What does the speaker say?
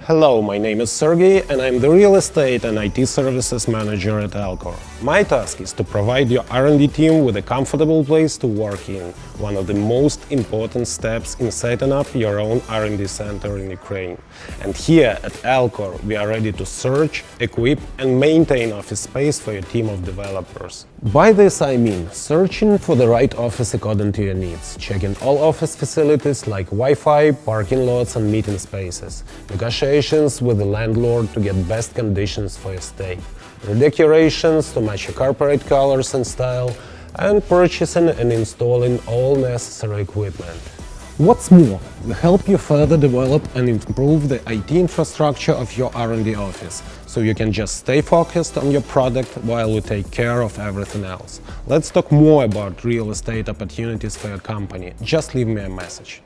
Hello, my name is Sergey and I'm the Real Estate and IT Services Manager at Alcor. My task is to provide your R&D team with a comfortable place to work in, one of the most important steps in setting up your own R&D center in Ukraine. And here at Alcor, we are ready to search, equip and maintain office space for your team of developers. By this I mean searching for the right office according to your needs, checking all office facilities like Wi-Fi, parking lots and meeting spaces, negotiations with the landlord to get best conditions for your stay, redecorations to match your corporate colors and style, and purchasing and installing all necessary equipment. What's more, we help you further develop and improve the IT infrastructure of your R&D office, so you can just stay focused on your product while we take care of everything else. Let's talk more about real estate opportunities for your company. Just leave me a message.